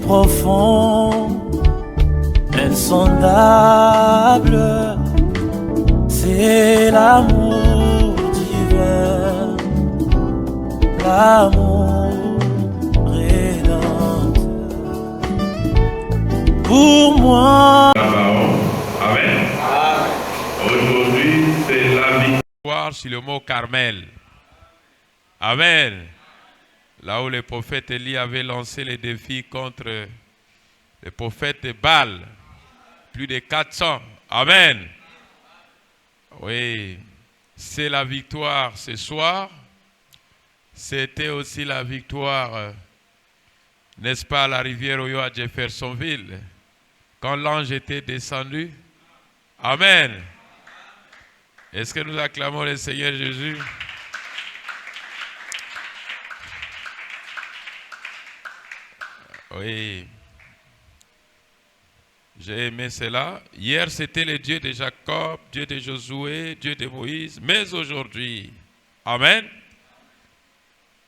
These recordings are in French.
profond, insondable, c'est l'amour divin, l'amour rédempteur. Pour moi, Amen. Aujourd'hui, c'est la victoire sur le mont Carmel. Amen. Là où le prophète Élie avait lancé les défis contre le prophète Baal. Plus de 400. Amen. Oui. C'est la victoire ce soir. C'était aussi la victoire, n'est-ce pas, à la rivière Oyo à Jeffersonville. Quand l'ange était descendu. Amen. Est-ce que nous acclamons le Seigneur Jésus? Oui. J'ai aimé cela. Hier, c'était le Dieu de Jacob, Dieu de Josué, Dieu de Moïse. Mais aujourd'hui, amen.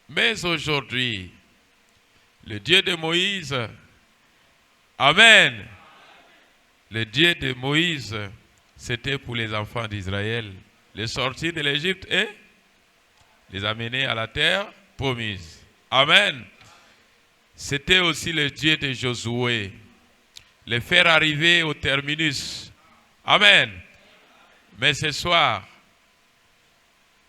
Mais aujourd'hui, le Dieu de Moïse, amen. Le Dieu de Moïse, c'était pour les enfants d'Israël. Les sortir de l'Égypte et les amener à la terre promise. Amen. C'était aussi le Dieu de Josué. Les faire arriver au terminus. Amen. Mais ce soir,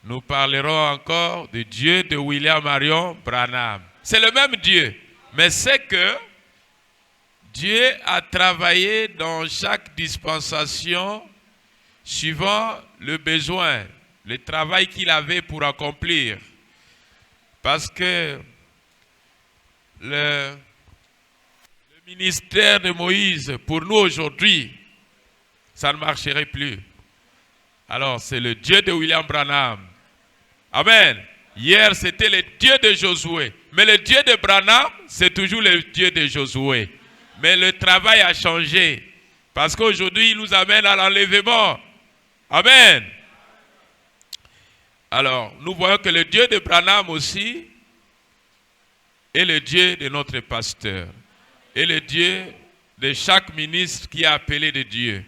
nous parlerons encore du Dieu de William Marion Branham. C'est le même Dieu. Mais c'est que Dieu a travaillé dans chaque dispensation suivant le besoin, le travail qu'il avait pour accomplir. Parce que le ministère de Moïse, pour nous aujourd'hui, ça ne marcherait plus. Alors, c'est le Dieu de William Branham. Amen. Hier, c'était le Dieu de Josué. Mais le Dieu de Branham, c'est toujours le Dieu de Josué. Mais le travail a changé. Parce qu'aujourd'hui, il nous amène à l'enlèvement. Amen. Alors, nous voyons que le Dieu de Branham aussi est le Dieu de notre pasteur. Et le Dieu de chaque ministre qui est appelé de Dieu.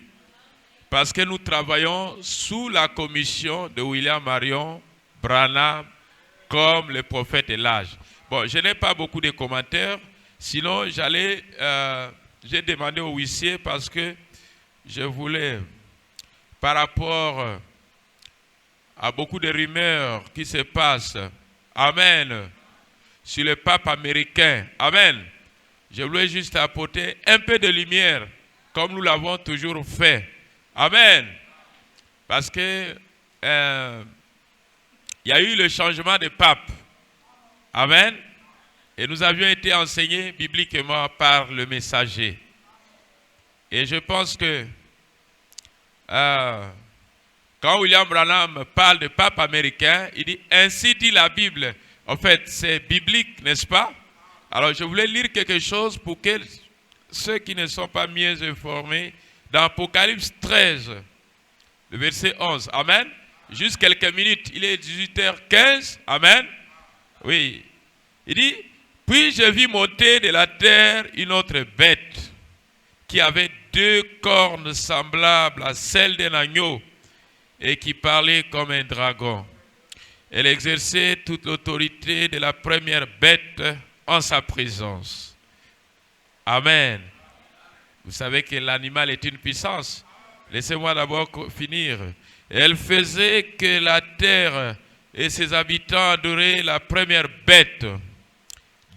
Parce que nous travaillons sous la commission de William Marion Branham comme le prophète Elijah. Bon, je n'ai pas beaucoup de commentaires. Sinon, j'ai demandé au huissier parce que je voulais, par rapport à beaucoup de rumeurs qui se passent, amen, sur le pape américain, amen, je voulais juste apporter un peu de lumière, comme nous l'avons toujours fait, amen, parce que il y a eu le changement de pape, amen, et nous avions été enseignés bibliquement par le messager. Et je pense que quand William Branham parle de pape américain, il dit « Ainsi dit la Bible ». En fait, c'est biblique, n'est-ce pas? Alors, je voulais lire quelque chose pour que ceux qui ne sont pas mieux informés, dans Apocalypse 13, le verset 11. Amen. Juste quelques minutes, il est 18h15. Amen. Oui. Il dit « Puis je vis monter de la terre une autre bête qui avait 2 cornes semblables à celles d'un agneau et qui parlait comme un dragon. Elle exerçait toute l'autorité de la première bête en sa présence. » Amen. Vous savez que l'animal est une puissance. Laissez-moi d'abord finir. Elle faisait que la terre et ses habitants adoraient la première bête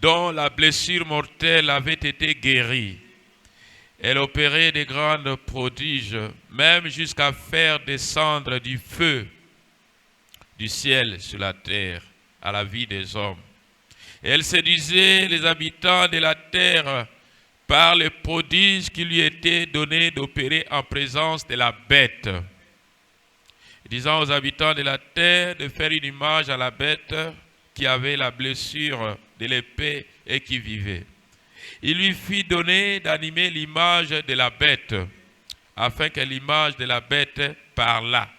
dont la blessure mortelle avait été guérie. Elle opérait de grands prodiges, même jusqu'à faire descendre du feu du ciel sur la terre, à la vie des hommes. Et elle séduisait les habitants de la terre par les prodiges qui lui étaient donnés d'opérer en présence de la bête, disant aux habitants de la terre de faire une image à la bête qui avait la blessure de l'épée et qui vivait. Il lui fit donner d'animer l'image de la bête, afin que l'image de la bête parlât,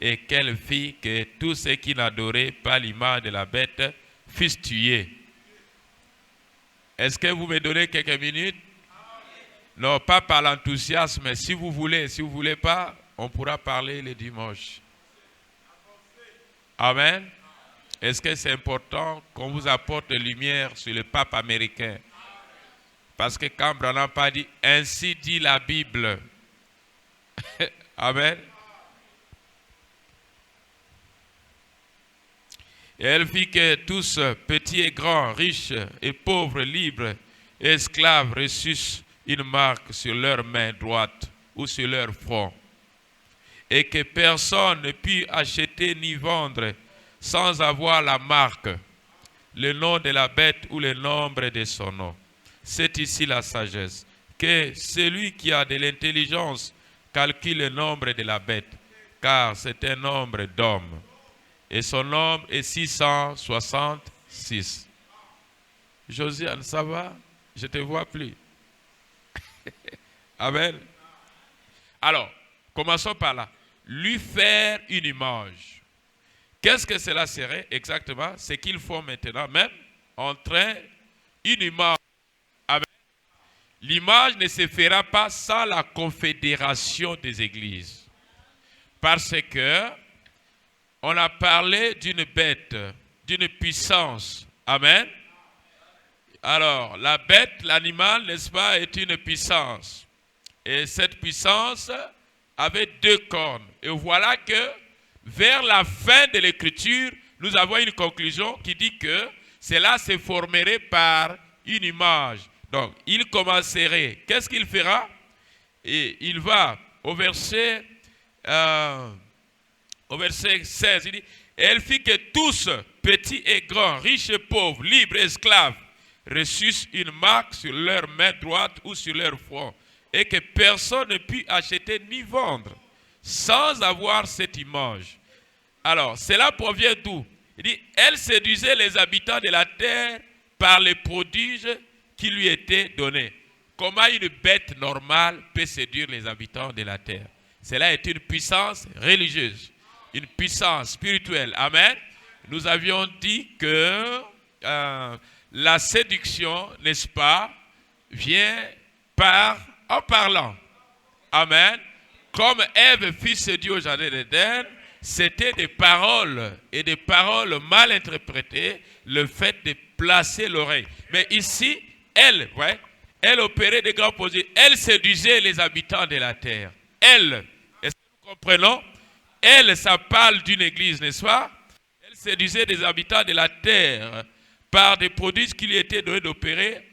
et qu'elle fit que tous ceux qui n'adoraient pas l'image de la bête fussent tués. Est-ce que vous me donnez quelques minutes? Non, pas par l'enthousiasme, mais si vous voulez pas, on pourra parler le dimanche. Amen. Est-ce que c'est important qu'on vous apporte lumière sur le pape américain? Parce que quand Branham a dit, ainsi dit la Bible. Amen. Et elle fit que tous, petits et grands, riches et pauvres, libres et esclaves, reçussent une marque sur leur main droite ou sur leur front. Et que personne ne put acheter ni vendre sans avoir la marque, le nom de la bête ou le nombre de son nom. C'est ici la sagesse. Que celui qui a de l'intelligence calcule le nombre de la bête, car c'est un nombre d'hommes. Et son nombre est 666. Josiane, ça va? Je ne te vois plus. Amen. Alors, commençons par là. Lui faire une image. Qu'est-ce que cela serait exactement? C'est qu'il faut maintenant même entrer une image. Amen. L'image ne se fera pas sans la confédération des églises. Parce que on a parlé d'une bête, d'une puissance. Amen. Alors, la bête, l'animal, n'est-ce pas, est une puissance. Et cette puissance avait 2 cornes. Et voilà que, vers la fin de l'écriture, nous avons une conclusion qui dit que cela se formerait par une image. Donc, il commencerait. Qu'est-ce qu'il fera? Et il va au verset 16, il dit, elle fit que tous, petits et grands, riches et pauvres, libres et esclaves, reçussent une marque sur leur main droite ou sur leur front, et que personne ne put acheter ni vendre sans avoir cette image. Alors, cela provient d'où? Il dit, elle séduisait les habitants de la terre par les prodiges qui lui étaient donnés. Comment une bête normale peut séduire les habitants de la terre? Cela est une puissance religieuse, une puissance spirituelle. Amen. Nous avions dit que la séduction, n'est-ce pas, vient en parlant. Amen. Comme Ève fit séduire au jardin d'Éden, c'était des paroles et des paroles mal interprétées, le fait de placer l'oreille. Mais ici, elle opérait des grands prodiges. Elle séduisait les habitants de la terre. Elle, est-ce que nous comprenons? Elle, ça parle d'une église, n'est-ce pas? Elle séduisait des habitants de la terre par des prodiges qui lui étaient donnés d'opérer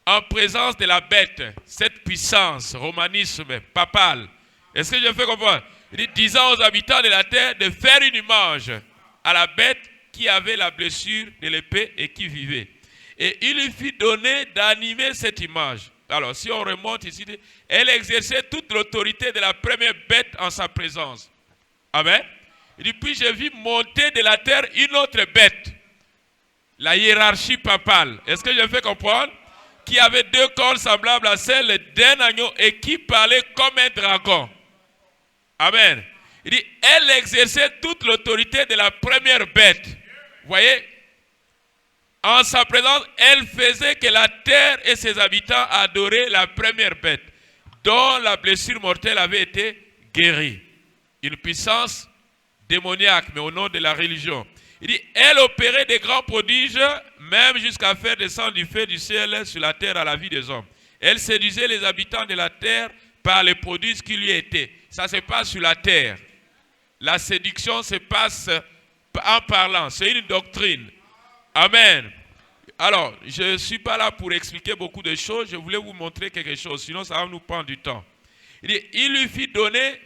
en présence de la bête, cette puissance, romanisme, papal. Est-ce que je fais comprendre? Il dit, disant aux habitants de la terre de faire une image à la bête qui avait la blessure de l'épée et qui vivait. Et il lui fit donner d'animer cette image. Alors, si on remonte ici, elle exerçait toute l'autorité de la première bête en sa présence. Amen. Il dit, puis je vis monter de la terre une autre bête, la hiérarchie papale. Est-ce que je fais comprendre? Qui avait 2 cornes semblables à celles d'un agneau et qui parlait comme un dragon. Amen. Il dit, elle exerçait toute l'autorité de la première bête. Vous voyez? En sa présence, elle faisait que la terre et ses habitants adoraient la première bête, dont la blessure mortelle avait été guérie. Une puissance démoniaque, mais au nom de la religion. Il dit, elle opérait des grands prodiges, même jusqu'à faire descendre du feu du ciel sur la terre à la vie des hommes. Elle séduisait les habitants de la terre par les prodiges qui lui étaient. Ça se passe sur la terre. La séduction se passe en parlant. C'est une doctrine. Amen. Alors, je ne suis pas là pour expliquer beaucoup de choses. Je voulais vous montrer quelque chose. Sinon, ça va nous prendre du temps. Il lui fit donner,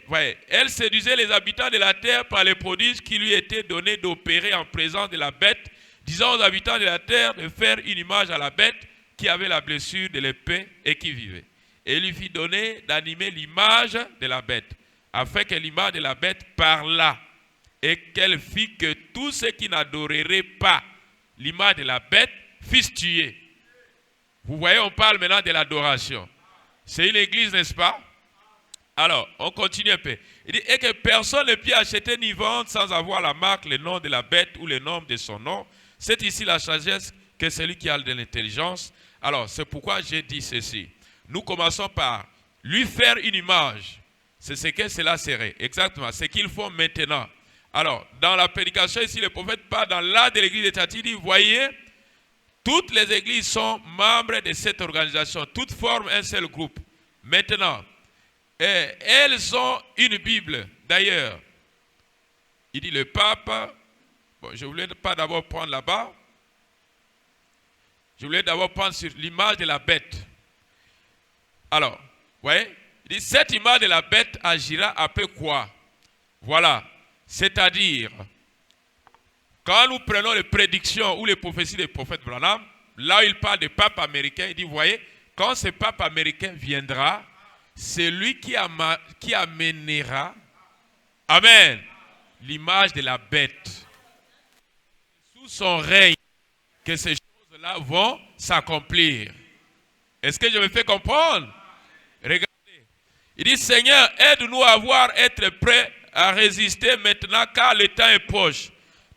elle séduisait les habitants de la terre par les prodiges qui lui étaient donnés d'opérer en présence de la bête, disant aux habitants de la terre de faire une image à la bête qui avait la blessure de l'épée et qui vivait. Et il lui fit donner d'animer l'image de la bête, afin que l'image de la bête parlât, et qu'elle fit que tous ceux qui n'adoreraient pas l'image de la bête fissent tuer. Vous voyez, on parle maintenant de l'adoration. C'est une église, n'est-ce pas? Alors, on continue un peu. Il dit, et que personne ne peut acheter ni vendre sans avoir la marque, le nom de la bête ou le nom de son nom. C'est ici la sagesse que celui qui a de l'intelligence, Alors, c'est pourquoi j'ai dit ceci. Nous commençons par lui faire une image. C'est ce que cela serait. Exactement, ce qu'ils font maintenant. Alors, dans la prédication ici, le prophète parle dans l'art de l'église de Thyatire, il dit, voyez, toutes les églises sont membres de cette organisation. Toutes forment un seul groupe. Maintenant, elles ont une Bible. D'ailleurs, il dit le pape, bon, je ne voulais pas d'abord prendre là-bas. Je voulais d'abord prendre sur l'image de la bête. Alors, vous voyez, il dit, cette image de la bête agira après quoi? Voilà, c'est-à-dire, quand nous prenons les prédictions ou les prophéties des prophètes Branham, là où il parle de pape américain, il dit, vous voyez, quand ce pape américain viendra, c'est lui qui amènera, amen, l'image de la bête. Sous son règne, que ces choses-là vont s'accomplir. Est-ce que je me fais comprendre? Regardez. Il dit, Seigneur, aide-nous à être prêts à résister maintenant, car le temps est proche.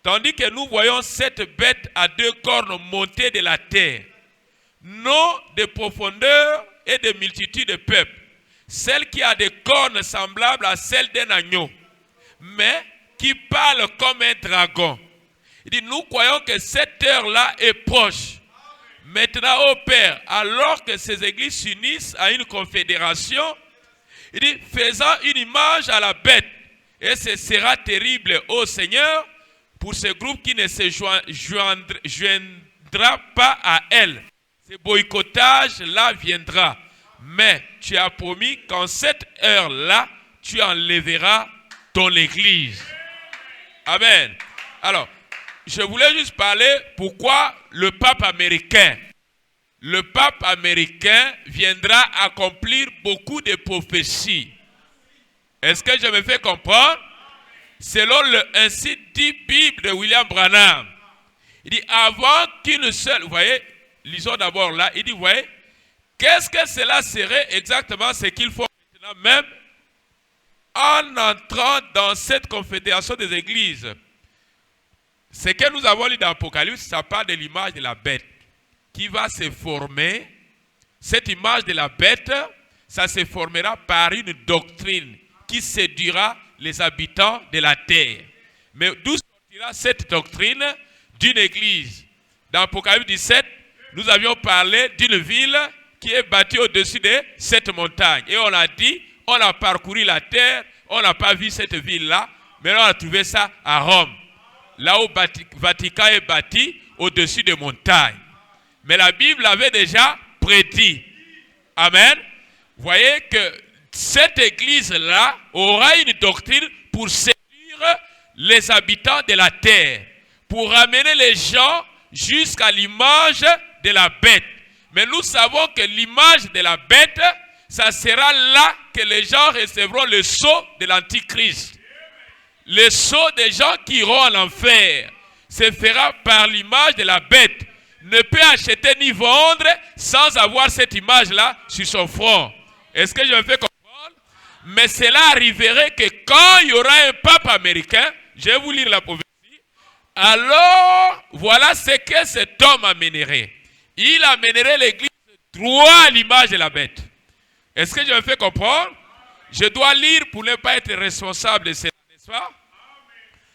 Tandis que nous voyons cette bête à 2 cornes monter de la terre, non de profondeur et de multitude de peuples, celle qui a des cornes semblables à celles d'un agneau, mais qui parle comme un dragon. Il dit, nous croyons que cette heure-là est proche. Maintenant, ô Père, alors que ces églises s'unissent à une confédération, il dit, faisant une image à la bête, et ce sera terrible, ô Seigneur, pour ce groupe qui ne se joindra pas à elle. Ce boycottage-là viendra. Mais tu as promis qu'en cette heure-là, tu enlèveras ton église. Amen. Alors, je voulais juste parler pourquoi le pape américain viendra accomplir beaucoup de prophéties. Est-ce que je me fais comprendre? Selon le ainsi dit Bible de William Branham, il dit avant qu'une seule, vous voyez, lisons d'abord là, il dit, vous voyez, qu'est-ce que cela serait exactement ce qu'il faut maintenant même en entrant dans cette confédération des églises? Ce que nous avons lu dans l'Apocalypse, ça parle de l'image de la bête qui va se former. Cette image de la bête, ça se formera par une doctrine qui séduira les habitants de la terre. Mais d'où sortira cette doctrine? D'une église. Dans Apocalypse 17, nous avions parlé d'une ville qui est bâtie au-dessus de cette montagne. Et on a dit, on a parcouru la terre, on n'a pas vu cette ville-là, mais on a trouvé ça à Rome. Là où Vatican est bâti au-dessus des montagnes. Mais la Bible avait déjà prédit. Amen. Vous voyez que cette église-là aura une doctrine pour séduire les habitants de la terre, pour ramener les gens jusqu'à l'image de la bête. Mais nous savons que l'image de la bête, ça sera là que les gens recevront le sceau de l'Antichrist. Le sceau des gens qui iront en enfer se fera par l'image de la bête. Ne peut acheter ni vendre sans avoir cette image-là sur son front. Est-ce que je me fais comprendre? Mais cela arriverait que quand il y aura un pape américain, je vais vous lire la prophétie, alors voilà ce que cet homme amènerait. Il amènerait l'église droit à l'image de la bête. Est-ce que je me fais comprendre? Je dois lire pour ne pas être responsable de cela, n'est-ce pas?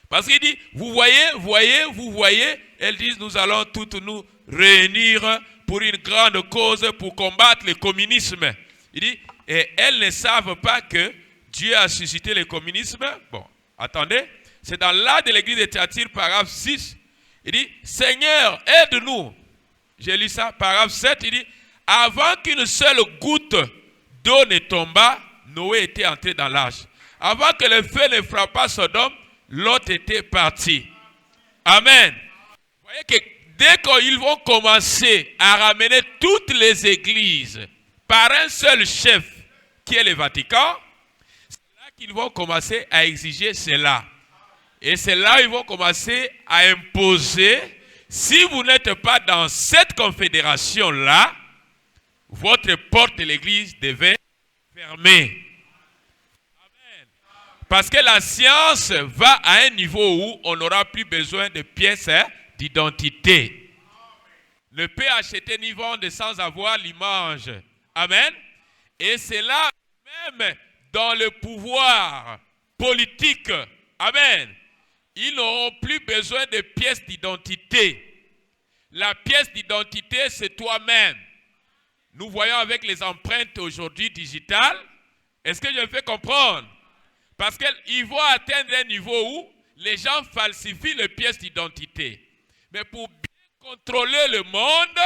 Parce qu'il dit, vous voyez, elles disent, nous allons toutes nous réunir pour une grande cause, pour combattre le communisme. Il dit, et elles ne savent pas que Dieu a suscité le communisme. Bon, attendez, c'est dans l'art de l'église de Thyatire, paragraphe 6. Il dit, Seigneur, aide-nous. J'ai lu ça, paragraphe 7, il dit, avant qu'une seule goutte d'eau ne tombât, Noé était entré dans l'arche. Avant que le feu ne frappât Sodome, Lot était parti. Amen. Vous voyez que dès qu'ils vont commencer à ramener toutes les églises par un seul chef, qui est le Vatican, c'est là qu'ils vont commencer à exiger cela. Et c'est là qu'ils vont commencer à imposer, si vous n'êtes pas dans cette confédération-là, votre porte de l'église devait fermer. Amen. Parce que la science va à un niveau où on n'aura plus besoin de pièces d'identité. ne peut acheter ni vendre sans avoir l'image. Amen. Et c'est là même dans le pouvoir politique. Amen. Ils n'auront plus besoin de pièces d'identité. La pièce d'identité, c'est toi-même. Nous voyons avec les empreintes aujourd'hui digitales. Est-ce que je me fais comprendre? Parce qu'ils vont atteindre un niveau où les gens falsifient les pièces d'identité. Mais pour bien contrôler le monde,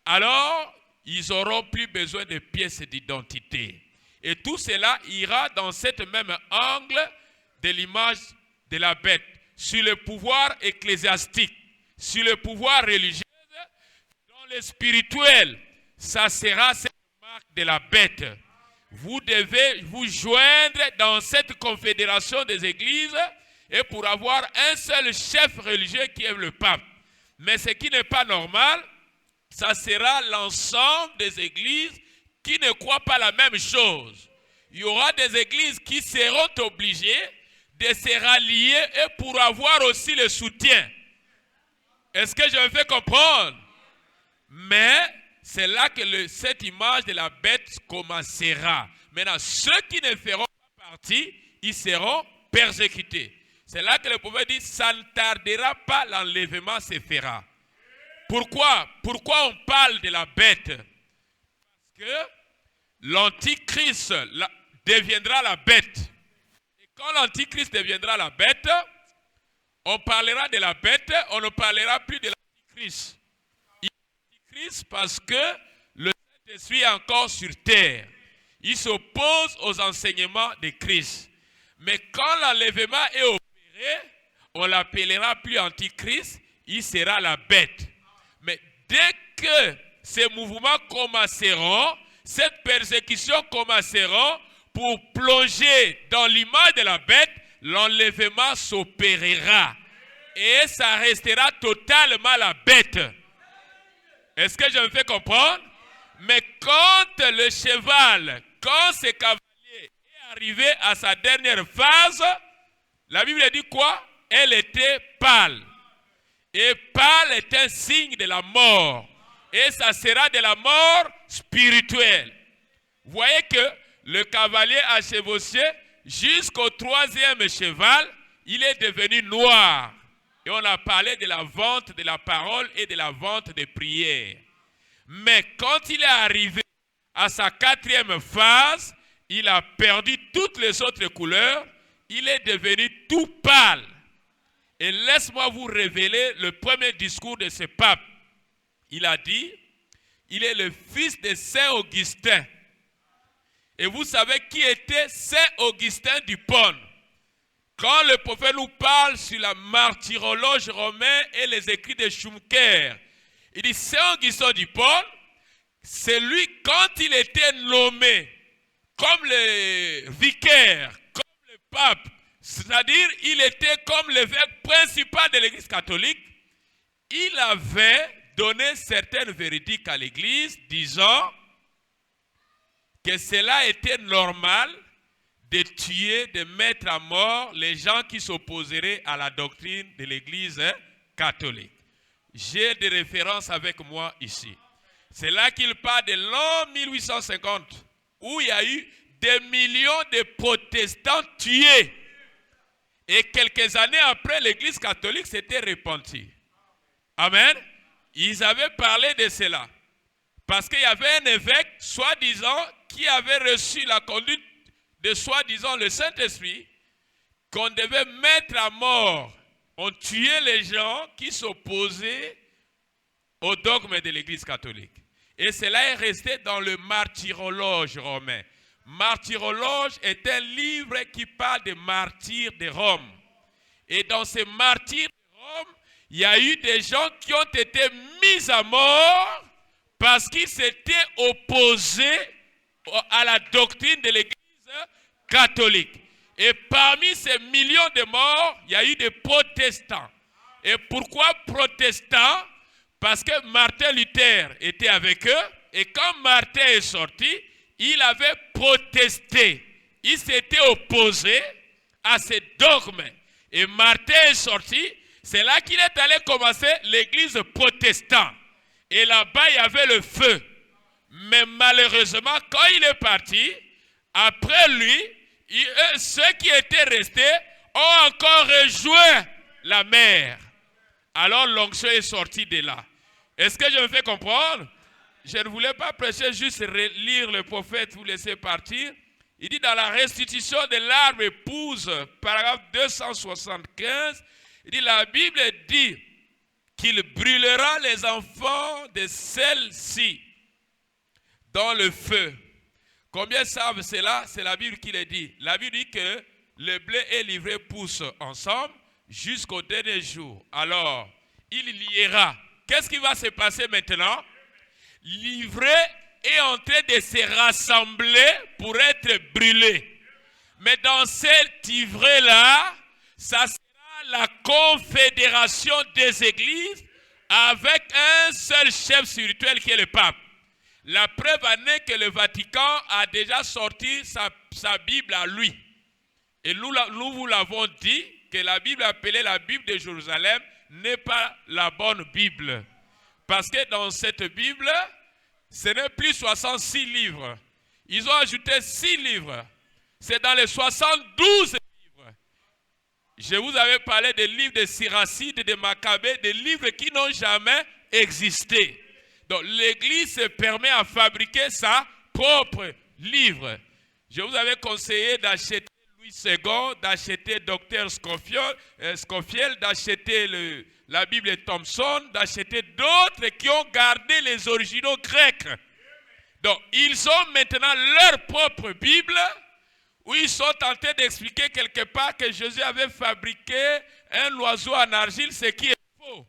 alors ils n'auront plus besoin de pièces d'identité. Et tout cela ira dans cette même angle de l'image de la bête, sur le pouvoir ecclésiastique, sur le pouvoir religieux, dans le spirituel, ça sera cette marque de la bête. Vous devez vous joindre dans cette confédération des églises et pour avoir un seul chef religieux qui est le pape. Mais ce qui n'est pas normal, ça sera l'ensemble des églises qui ne croient pas la même chose. Il y aura des églises qui seront obligées de se rallier et pour avoir aussi le soutien. Est-ce que je me fais comprendre? Mais c'est là que cette image de la bête commencera. Maintenant, ceux qui ne feront pas partie, ils seront persécutés. C'est là que le prophète dit, ça ne tardera pas, l'enlèvement se fera. Pourquoi? Pourquoi on parle de la bête? Parce que l'antichrist deviendra la bête. Et quand l'antichrist deviendra la bête, on parlera de la bête, on ne parlera plus de l'antichrist. L'antichrist parce que le Saint-Esprit est encore sur terre. Il s'oppose aux enseignements de Christ. Mais quand l'enlèvement est opéré, on ne l'appellera plus antichrist, il sera la bête. Mais dès que ces mouvements commenceront, cette persécution commenceront pour plonger dans l'image de la bête, l'enlèvement s'opérera. Et ça restera totalement la bête. Est-ce que je me fais comprendre? Mais quand le cheval, quand ce cavalier est arrivé à sa dernière phase, la Bible dit quoi? Elle était pâle. Et pâle est un signe de la mort. Et ça sera de la mort spirituelle. Vous voyez que le cavalier a chevauché jusqu'au 3e cheval, il est devenu noir. Et on a parlé de la vente de la parole et de la vente des prières. Mais quand il est arrivé à sa 4e phase, il a perdu toutes les autres couleurs. Il est devenu tout pâle. Et laisse-moi vous révéler le premier discours de ce pape. Il a dit, il est le fils de Saint Augustin. Et vous savez qui était Saint Augustin d'Hippone. Quand le prophète nous parle sur la martyrologe romain et les écrits de Schumker, il dit Saint Augustin d'Hippone, c'est lui quand il était nommé comme le vicaire, comme le pape, c'est-à-dire il était comme l'évêque principal de l'église catholique, il avait donné certaines véridiques à l'église disant que cela était normal de tuer, de mettre à mort les gens qui s'opposeraient à la doctrine de l'église catholique. J'ai des références avec moi ici. C'est là qu'il parle de l'an 1850, où il y a eu des millions de protestants tués. Et quelques années après, l'église catholique s'était repentie. Amen. Ils avaient parlé de cela. Parce qu'il y avait un évêque, soi-disant, qui avait reçu la conduite de soi-disant le Saint-Esprit, qu'on devait mettre à mort. On tuait les gens qui s'opposaient au dogme de l'église catholique. Et cela est resté dans le martyrologe romain. Martyrologe est un livre qui parle des martyrs de Rome. Et dans ces martyrs de Rome, il y a eu des gens qui ont été mis à mort parce qu'ils s'étaient opposés à la doctrine de l'église catholique. Et parmi ces millions de morts, il y a eu des protestants. Et pourquoi protestants? Parce que Martin Luther était avec eux. Et quand Martin est sorti, il avait protesté. Il s'était opposé à ces dogmes. Et Martin est sorti. C'est là qu'il est allé commencer l'église protestante. Et là-bas, il y avait le feu. Mais malheureusement, quand il est parti, après lui, ceux qui étaient restés ont encore rejoint la mer. Alors l'onction est sortie de là. Est-ce que je me fais comprendre? Je ne voulais pas prêcher, juste lire le prophète, vous laisser partir. Il dit dans la restitution de l'arbre épouse, paragraphe 275, il dit la Bible dit qu'il brûlera les enfants de celle-ci dans le feu. Combien savent cela? C'est la Bible qui le dit. La Bible dit que le blé et l'ivraie poussent ensemble jusqu'au dernier jour. Alors, il liera. Qu'est-ce qui va se passer maintenant? L'ivraie est en train de se rassembler pour être brûlée. Mais dans cette ivraie-là, ça sera la confédération des églises avec un seul chef spirituel qui est le pape. La preuve en est que le Vatican a déjà sorti sa Bible à lui. Et nous vous l'avons dit que la Bible appelée la Bible de Jérusalem n'est pas la bonne Bible. Parce que dans cette Bible, ce n'est plus 66 livres. Ils ont ajouté 6 livres. C'est dans les 72 livres. Je vous avais parlé des livres de Siracide, de Maccabée, des livres qui n'ont jamais existé. Donc l'Église se permet à fabriquer sa propre livre. Je vous avais conseillé d'acheter Louis II, d'acheter Dr Scofield, d'acheter la Bible Thompson, d'acheter d'autres qui ont gardé les originaux grecs. Donc ils ont maintenant leur propre Bible où ils sont tentés d'expliquer quelque part que Jésus avait fabriqué un oiseau en argile, ce qui est faux.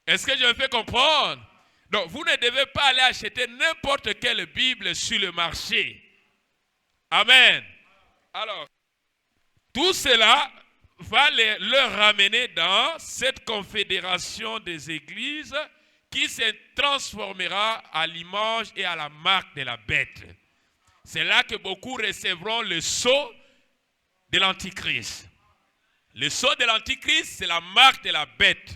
Est-ce que je me fais comprendre? Donc, vous ne devez pas aller acheter n'importe quelle Bible sur le marché. Amen. Alors, tout cela va leur ramener dans cette confédération des églises qui se transformera à l'image et à la marque de la bête. C'est là que beaucoup recevront le sceau de l'Antichrist. Le sceau de l'Antichrist, c'est la marque de la bête.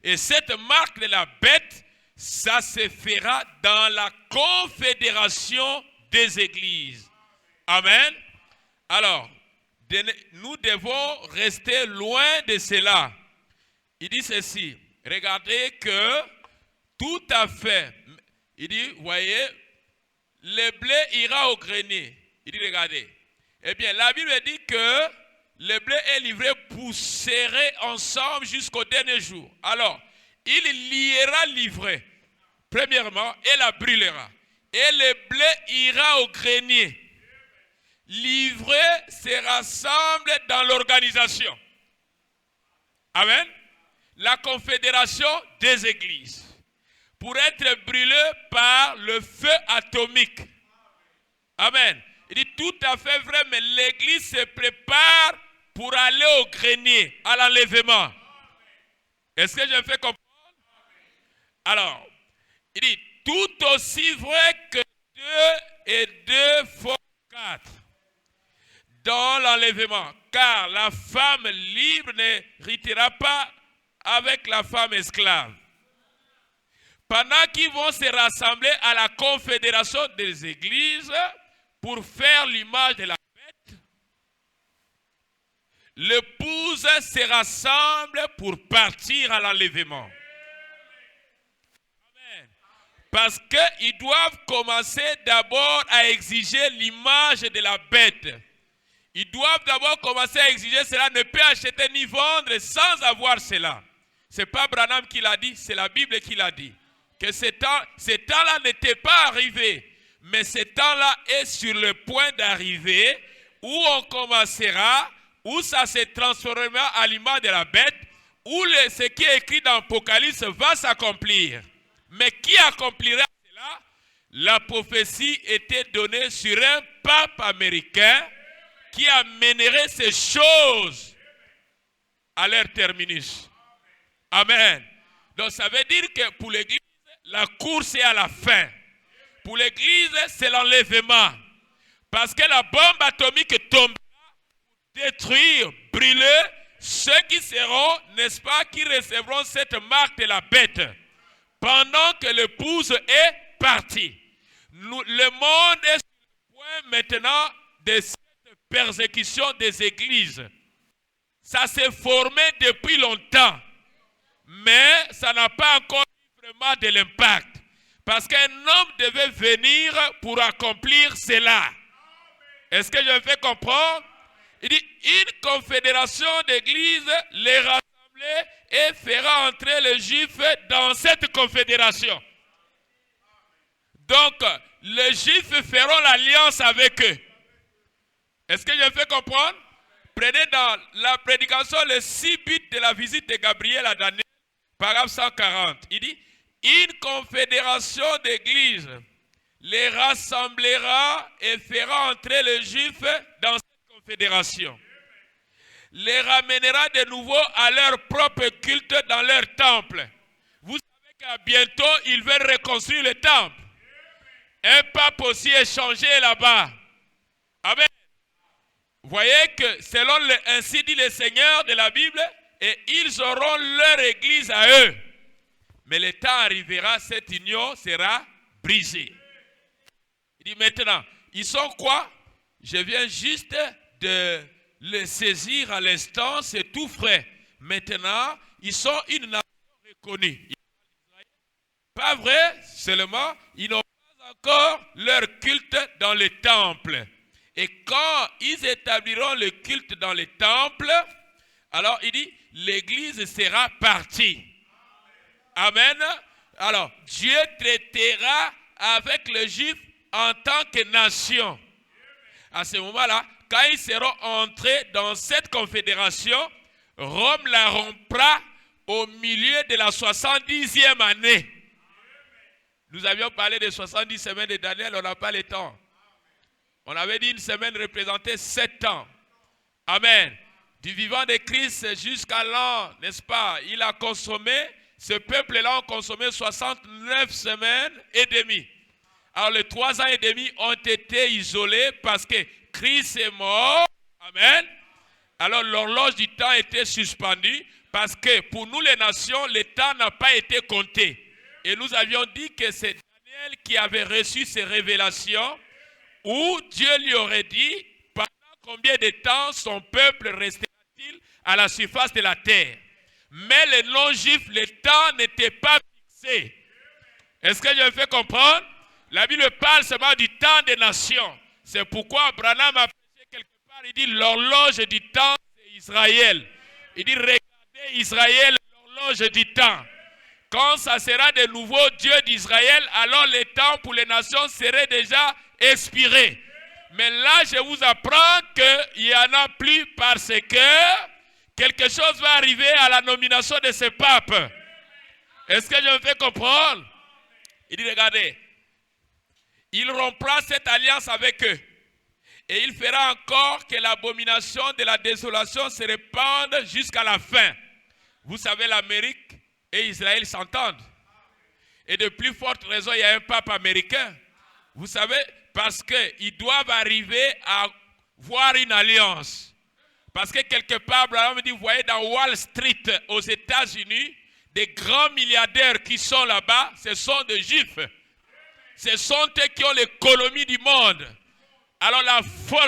Et cette marque de la bête, ça se fera dans la confédération des églises. Amen. Alors, nous devons rester loin de cela. Il dit ceci. Regardez que tout à fait, il dit, voyez, le blé ira au grenier. Il dit, regardez. Eh bien, la Bible dit que le blé et l'ivraie pousseraient ensemble jusqu'au dernier jour. Alors, il liera l'ivraie, premièrement, et la brûlera. Et le blé ira au grenier. L'ivraie se rassemble dans l'organisation. Amen. La confédération des églises. Pour être brûlé par le feu atomique. Amen. Il dit tout à fait vrai, mais l'église se prépare pour aller au grenier, à l'enlèvement. Est-ce que je me fais comprendre? Alors, il dit, tout aussi vrai que 2 et 2 font 4 dans l'enlèvement, car la femme libre n'héritera pas avec la femme esclave. Pendant qu'ils vont se rassembler à la confédération des églises pour faire l'image de la bête, l'épouse se rassemble pour partir à l'enlèvement. Parce qu'ils doivent commencer d'abord à exiger l'image de la bête. Ils doivent d'abord commencer à exiger cela, ne peut acheter ni vendre sans avoir cela. Ce n'est pas Branham qui l'a dit, c'est la Bible qui l'a dit. Que ces temps-là n'étaient pas arrivés, mais ce temps-là est sur le point d'arriver, où on commencera, où ça se transformera à l'image de la bête, où ce qui est écrit dans l'Apocalypse va s'accomplir. Mais qui accomplira cela? La prophétie était donnée sur un pape américain qui amènerait ces choses à leur terminus. Amen. Donc ça veut dire que pour l'église, la course est à la fin. Pour l'église, c'est l'enlèvement. Parce que la bombe atomique tombera pour détruire, brûler ceux qui seront, n'est-ce pas, qui recevront cette marque de la bête. Pendant que l'épouse est partie. Le monde est sur le point maintenant de cette persécution des églises. Ça s'est formé depuis longtemps, mais ça n'a pas encore eu vraiment de l'impact. Parce qu'un homme devait venir pour accomplir cela. Est-ce que je me fais comprendre? Il dit, une confédération d'églises les rassembler et fera entrer les Juifs dans cette confédération. Donc, les Juifs feront l'alliance avec eux. Est-ce que je me fais comprendre? Prenez dans la prédication les 6 buts de la visite de Gabriel à Daniel, paragraphe 140. Il dit, une confédération d'églises les rassemblera et fera entrer les Juifs dans cette confédération. Les ramènera de nouveau à leur propre culte dans leur temple. Vous savez qu'à bientôt, ils veulent reconstruire le temple. Un pape aussi est changé là-bas. Amen. Vous voyez que selon ainsi dit le Seigneur de la Bible, et ils auront leur église à eux. Mais le temps arrivera, cette union sera brisée. Il dit maintenant, ils sont quoi? Je viens juste de le saisir à l'instant, c'est tout frais. Maintenant, ils sont une nation reconnue. Pas vrai, seulement, ils n'ont pas encore leur culte dans les temples. Et quand ils établiront le culte dans les temples, alors il dit, l'église sera partie. Amen. Alors, Dieu traitera avec les Juifs en tant que nation. À ce moment-là, quand ils seront entrés dans cette confédération, Rome la rompra au milieu de la 70e année. Nous avions parlé des 70 semaines de Daniel, on n'a pas le temps. On avait dit une semaine représentait 7 ans. Amen. Du vivant de Christ jusqu'à l'an, n'est-ce pas? Il a consommé, ce peuple-là a consommé 69 semaines et demie. Alors les 3 ans et demi ont été isolés parce que Christ est mort. Amen. Alors l'horloge du temps était suspendue parce que pour nous les nations, le temps n'a pas été compté. Et nous avions dit que c'est Daniel qui avait reçu ces révélations où Dieu lui aurait dit pendant combien de temps son peuple restera-t-il à la surface de la terre. Mais les non-juifs, le temps n'était pas fixé. Est-ce que je me fais comprendre? La Bible parle seulement du temps des nations. C'est pourquoi Branham a prêché quelque part, il dit l'horloge du temps c'est Israël. Il dit regardez Israël, l'horloge du temps. Quand ça sera de nouveau Dieu d'Israël, alors le temps pour les nations serait déjà expiré. Mais là, je vous apprends qu'il n'y en a plus parce que quelque chose va arriver à la nomination de ce pape. Est-ce que je me fais comprendre? Il dit, regardez, il rompra cette alliance avec eux. Et il fera encore que l'abomination de la désolation se répande jusqu'à la fin. Vous savez, l'Amérique et Israël s'entendent. Et de plus forte raison, il y a un pape américain. Vous savez, parce qu'ils doivent arriver à voir une alliance. Parce que quelque part, Abraham dit, vous voyez, dans Wall Street, aux États-Unis, des grands milliardaires qui sont là-bas, ce sont des Juifs. Ce sont eux qui ont l'économie du monde. Alors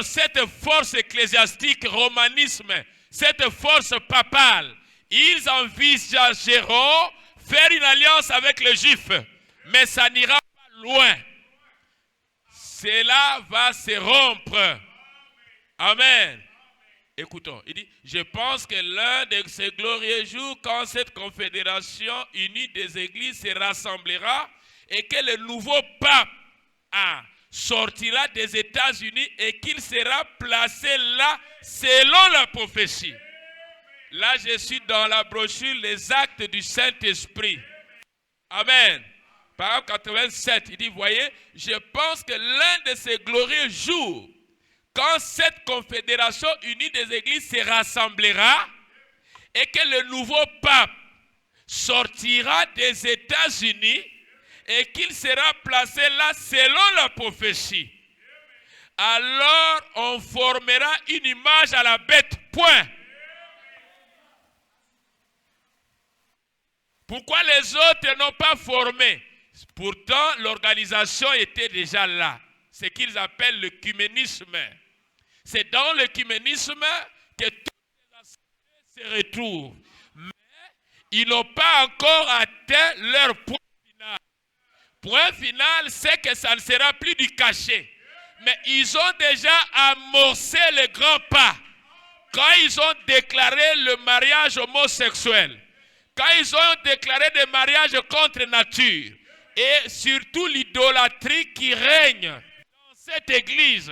cette force ecclésiastique, romanisme, cette force papale, ils envisageront faire une alliance avec les Juifs. Mais ça n'ira pas loin. Cela va se rompre. Amen. Écoutons, il dit, je pense que l'un de ces glorieux jours, quand cette confédération unie des églises se rassemblera et que le nouveau pape sortira des États-Unis et qu'il sera placé là selon la prophétie. Là, je suis dans la brochure Les Actes du Saint-Esprit. Amen. Paragraphe 87, il dit, voyez, je pense que l'un de ces glorieux jours, quand cette confédération unie des églises se rassemblera et que le nouveau pape sortira des États-Unis et qu'il sera placé là selon la prophétie, alors on formera une image à la bête, point. Pourquoi les autres n'ont pas formé? Pourtant, l'organisation était déjà là. Ce qu'ils appellent l'œcuménisme. C'est dans l'œcuménisme que toutes les assemblées se retrouvent. Mais ils n'ont pas encore atteint leur point final. Point final, c'est que ça ne sera plus du cachet. Mais ils ont déjà amorcé le grand pas. Quand ils ont déclaré le mariage homosexuel, quand ils ont déclaré des mariages contre nature, et surtout l'idolâtrie qui règne dans cette église,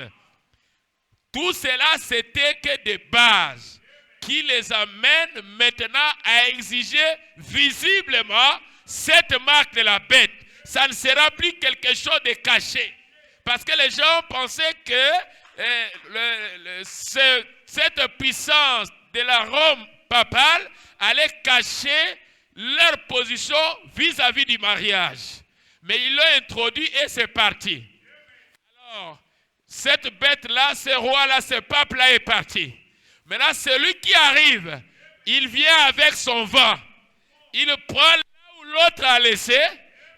tout cela c'était que des bases qui les amènent maintenant à exiger visiblement cette marque de la bête. Ça ne sera plus quelque chose de caché. Parce que les gens pensaient que cette puissance de la Rome papale allait cacher leur position vis-à-vis du mariage. Mais ils l'ont introduit et c'est parti. Alors, cette bête-là, ce roi-là, ce pape-là est parti. Maintenant, celui qui arrive, il vient avec son vent. Il prend là où l'autre a laissé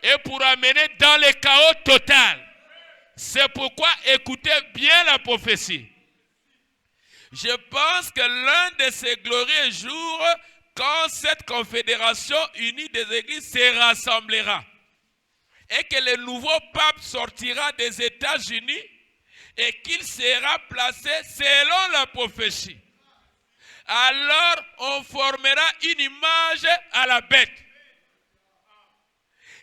et pour amener dans le chaos total. C'est pourquoi écoutez bien la prophétie. Je pense que l'un de ces glorieux jours, quand cette confédération unie des églises se rassemblera et que le nouveau pape sortira des États-Unis et qu'il sera placé selon la prophétie, alors on formera une image à la bête.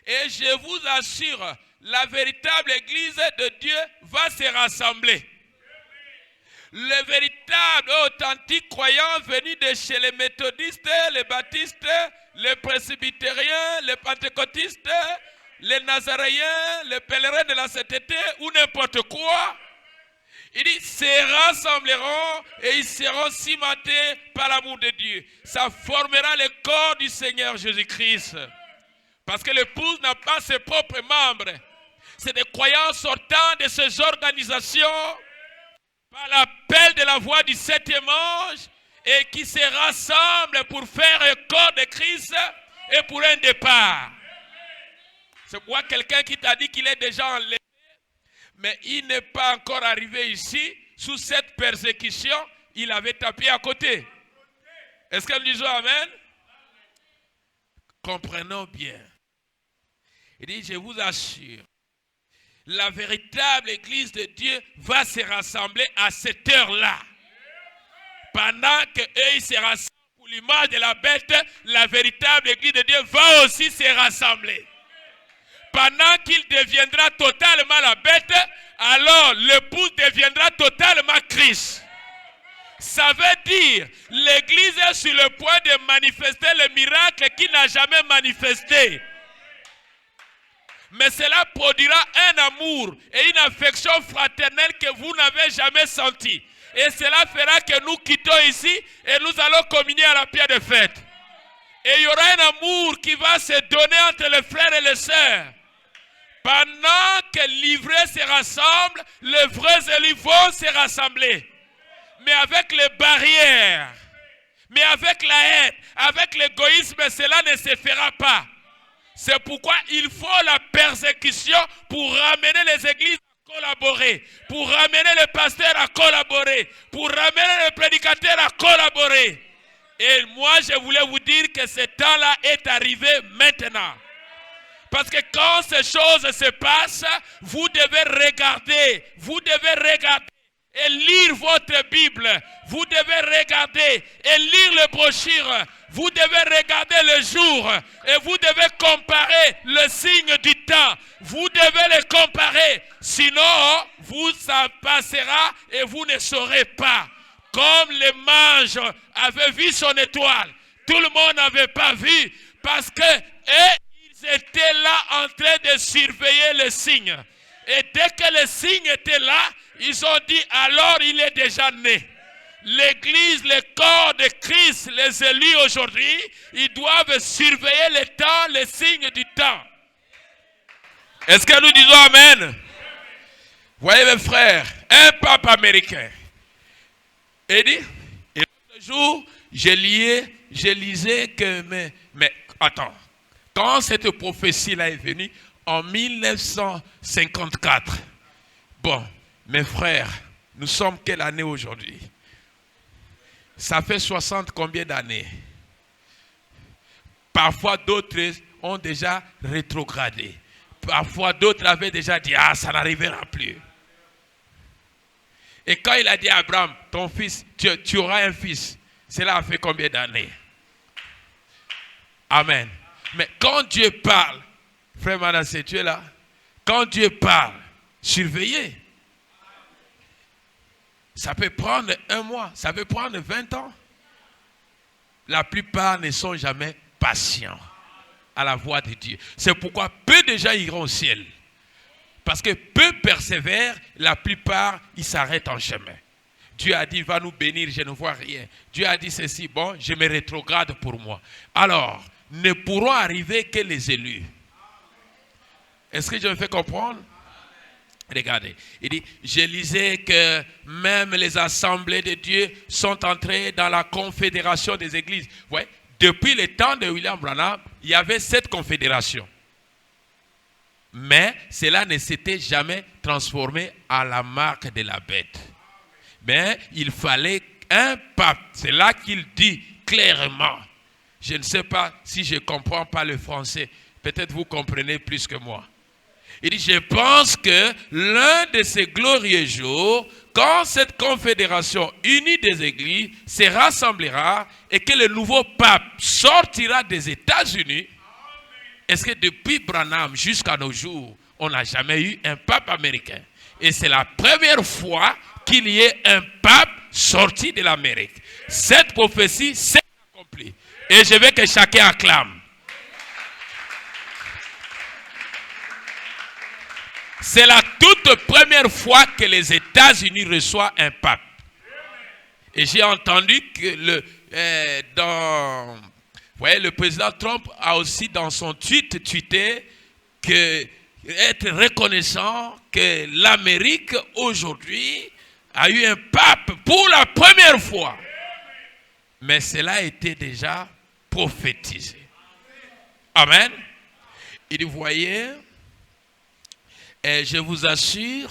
Et je vous assure, la véritable église de Dieu va se rassembler. Les véritables authentiques croyants venus de chez les méthodistes, les baptistes, les presbytériens, les pentecôtistes, les nazaréens, les pèlerins de la sainteté ou n'importe quoi, ils se rassembleront et ils seront cimentés par l'amour de Dieu. Ça formera le corps du Seigneur Jésus-Christ. Parce que l'épouse n'a pas ses propres membres. C'est des croyants sortant de ces organisations par l'appel de la voix du septième ange et qui se rassemblent pour faire un corps de Christ et pour un départ. C'est pourquoi quelqu'un qui t'a dit qu'il est déjà enlevé, mais il n'est pas encore arrivé ici, sous cette persécution, il avait tapé à côté. Est-ce que nous disons Amen? Comprenons bien. Il dit, je vous assure, la véritable église de Dieu va se rassembler à cette heure-là. Pendant qu'eux se rassemblent pour l'image de la bête, la véritable église de Dieu va aussi se rassembler. Pendant qu'il deviendra totalement la bête, alors l'épouse deviendra totalement Christ. Ça veut dire, l'église est sur le point de manifester le miracle qu'il n'a jamais manifesté. Mais cela produira un amour et une affection fraternelle que vous n'avez jamais senti. Et cela fera que nous quittons ici et nous allons communier à la pierre de fête. Et il y aura un amour qui va se donner entre les frères et les sœurs. Pendant que l'ivreux se rassemble, les vrais élus vont se rassembler. Mais avec les barrières, mais avec la haine, avec l'égoïsme, cela ne se fera pas. C'est pourquoi il faut la persécution pour ramener les églises à collaborer, pour ramener les pasteurs à collaborer, pour ramener les prédicateurs à collaborer. Et moi, je voulais vous dire que ce temps-là est arrivé maintenant. Parce que quand ces choses se passent, vous devez regarder et lire votre Bible. Vous devez regarder et lire les brochures. Vous devez regarder le jour et vous devez comparer le signe du temps. Vous devez les comparer. Sinon, vous ça passera et vous ne saurez pas. Comme les mages avaient vu son étoile, tout le monde n'avait pas vu parce que ils étaient là en train de surveiller les signes. Et dès que les signes étaient là, ils ont dit alors il est déjà né. L'église, le corps de Christ, les élus aujourd'hui, ils doivent surveiller le temps, les signes du temps. Est-ce que nous disons Amen? Voyez mes frères, un pape américain. Et dit, et l'autre jour, je lisais que, mais attends, Quand cette prophétie-là est venue, en 1954, bon, mes frères, nous sommes quelle année aujourd'hui? Ça fait 60 combien d'années? Parfois d'autres ont déjà rétrogradé. Parfois d'autres avaient déjà dit, ah, ça n'arrivera plus. Et quand il a dit à Abraham, ton fils, tu auras un fils, cela a fait combien d'années? Amen. Mais quand Dieu parle, frère Manasseh, tu es là? Quand Dieu parle, surveillez. Ça peut prendre 1 mois, ça peut prendre 20 ans. La plupart ne sont jamais patients à la voix de Dieu. C'est pourquoi peu de gens iront au ciel. Parce que peu persévèrent, la plupart, ils s'arrêtent en chemin. Dieu a dit, va nous bénir, je ne vois rien. Dieu a dit ceci, bon, je me rétrograde pour moi. Alors, ne pourront arriver que les élus. Est-ce que je me fais comprendre? Regardez, il dit, je lisais que même les assemblées de Dieu sont entrées dans la confédération des églises. Ouais, depuis le temps de William Branham, il y avait cette confédération. Mais cela ne s'était jamais transformé à la marque de la bête. Mais il fallait un pape. C'est là qu'il dit clairement. Je ne sais pas si je ne comprends pas le français. Peut-être vous comprenez plus que moi. Il dit, je pense que l'un de ces glorieux jours, quand cette confédération unie des églises se rassemblera et que le nouveau pape sortira des États-Unis, est-ce que depuis Branham jusqu'à nos jours, on n'a jamais eu un pape américain? Et c'est la première fois qu'il y ait un pape sorti de l'Amérique. Cette prophétie s'est accomplie. Et je veux que chacun acclame. C'est la toute première fois que les États-Unis reçoivent un pape. Et j'ai entendu que le président Trump a aussi dans son tweeté que être reconnaissant que l'Amérique aujourd'hui a eu un pape pour la première fois. Mais cela a été déjà prophétisé. Amen. Il voyait, et je vous assure,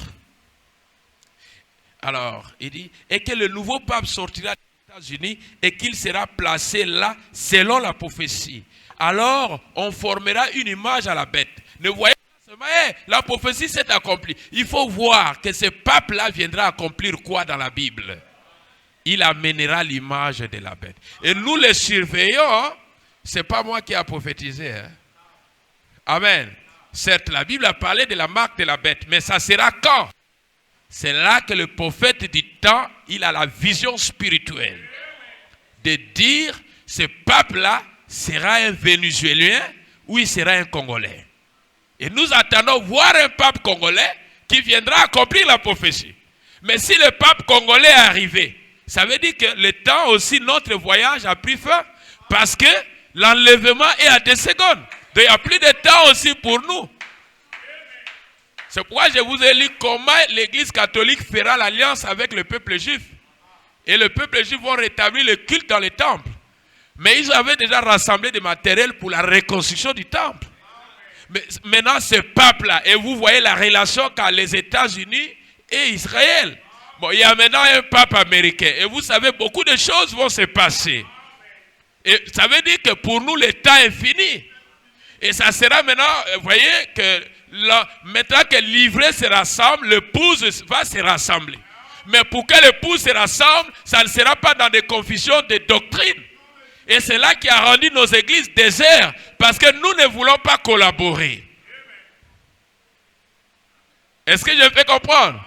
alors il dit, et que le nouveau pape sortira des États-Unis et qu'il sera placé là selon la prophétie. Alors on formera une image à la bête. Ne voyez pas seulement, la prophétie s'est accomplie. Il faut voir que ce pape-là viendra accomplir quoi dans la Bible? Il amènera l'image de la bête. Et nous les surveillons, ce n'est pas moi qui a prophétisé. Hein? Amen. Certes, la Bible a parlé de la marque de la bête, mais ça sera quand? C'est là que le prophète du temps, il a la vision spirituelle. De dire, ce pape-là sera un Vénézuélien ou il sera un Congolais. Et nous attendons voir un pape congolais qui viendra accomplir la prophétie. Mais si le pape congolais est arrivé, ça veut dire que le temps aussi, notre voyage a pris fin. Parce que l'enlèvement est à 2 secondes. Donc il n'y a plus de temps aussi pour nous. C'est pourquoi je vous ai dit comment l'Église catholique fera l'alliance avec le peuple juif. Et le peuple juif va rétablir le culte dans les temples. Mais ils avaient déjà rassemblé des matériels pour la reconstruction du temple. Mais maintenant, ce pape-là, et vous voyez la relation qu'a les États-Unis et Israël. Bon, il y a maintenant un pape américain. Et vous savez, beaucoup de choses vont se passer. Et ça veut dire que pour nous, le temps est fini. Et ça sera maintenant, vous voyez, que maintenant que l'ivraie se rassemble, l'épouse va se rassembler. Mais pour que l'épouse se rassemble, ça ne sera pas dans des confusions de doctrine. Et c'est là qui a rendu nos églises désertes. Parce que nous ne voulons pas collaborer. Est-ce que je me fais comprendre?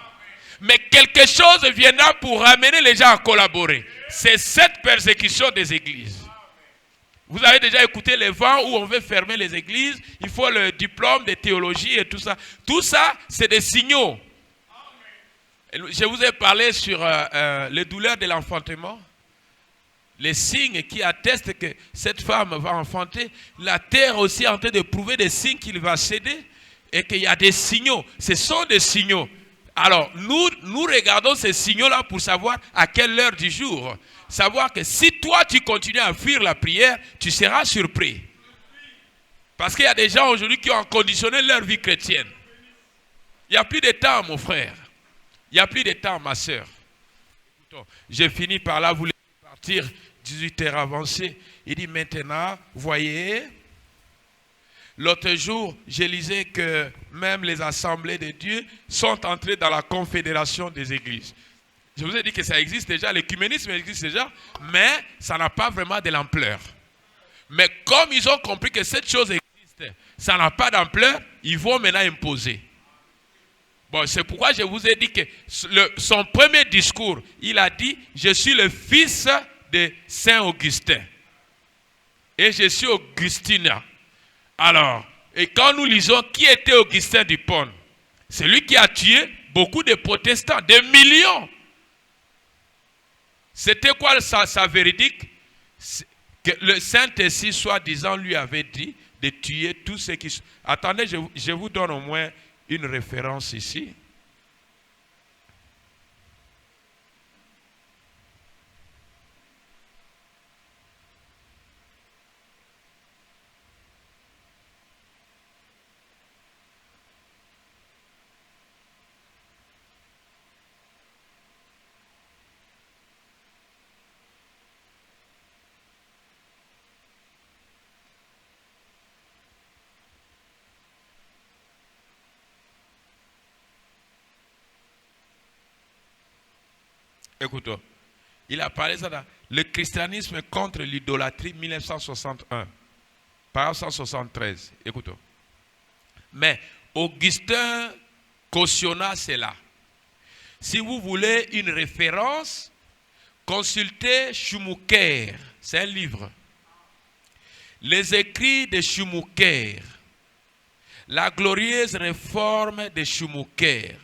Mais quelque chose viendra pour amener les gens à collaborer. C'est cette persécution des églises. Vous avez déjà écouté les vents où on veut fermer les églises. Il faut le diplôme de théologie et tout ça. Tout ça, c'est des signaux. Je vous ai parlé sur les douleurs de l'enfantement. Les signes qui attestent que cette femme va enfanter. La terre aussi est en train de prouver des signes qu'il va céder. Et qu'il y a des signaux. Ce sont des signaux. Alors, nous regardons ces signaux-là pour savoir à quelle heure du jour. Savoir que si toi, tu continues à fuir la prière, tu seras surpris. Parce qu'il y a des gens aujourd'hui qui ont conditionné leur vie chrétienne. Il n'y a plus de temps, mon frère. Il n'y a plus de temps, ma soeur. J'ai fini par là, vous voulez partir, 18h avancé. Il dit maintenant, voyez, l'autre jour, je lisais que même les assemblées de Dieu sont entrées dans la confédération des églises. Je vous ai dit que ça existe déjà, l'écuménisme existe déjà, mais ça n'a pas vraiment de l'ampleur. Mais comme ils ont compris que cette chose existe, ça n'a pas d'ampleur, ils vont maintenant imposer. Bon, c'est pourquoi je vous ai dit que son premier discours, il a dit « Je suis le fils de Saint Augustin. Et je suis Augustinien. » Alors, et quand nous lisons qui était Augustin d'Hippone, c'est lui qui a tué beaucoup de protestants, des millions. C'était quoi sa véridique? Que le Saint-Esprit, soi-disant, lui avait dit de tuer tous ceux qui... Attendez, je vous donne au moins une référence ici. Écoutons. Il a parlé ça dans le christianisme contre l'idolâtrie 1961. Par 173. Écoutons. Mais Augustin cautionna cela. Si vous voulez une référence, consultez Schmucker. C'est un livre. Les écrits de Schmucker. La glorieuse réforme de Schmucker.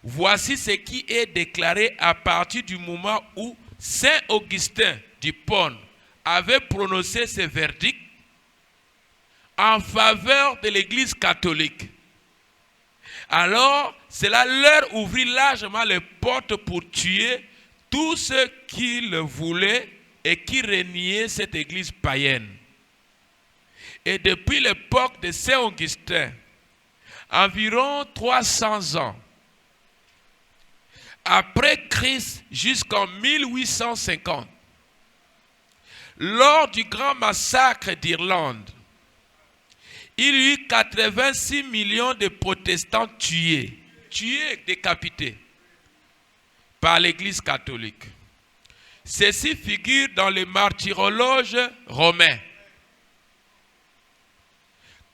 Voici ce qui est déclaré à partir du moment où Saint Augustin d'Hippone avait prononcé ce verdict en faveur de l'Église catholique. Alors, cela leur ouvrit largement les portes pour tuer tous ceux qui le voulaient et qui reniaient cette Église païenne. Et depuis l'époque de Saint Augustin, environ 300 ans, après Christ jusqu'en 1850, lors du grand massacre d'Irlande, il y eut 86 millions de protestants tués, décapités par l'Église catholique. Ceci figure dans le martyrologe romain.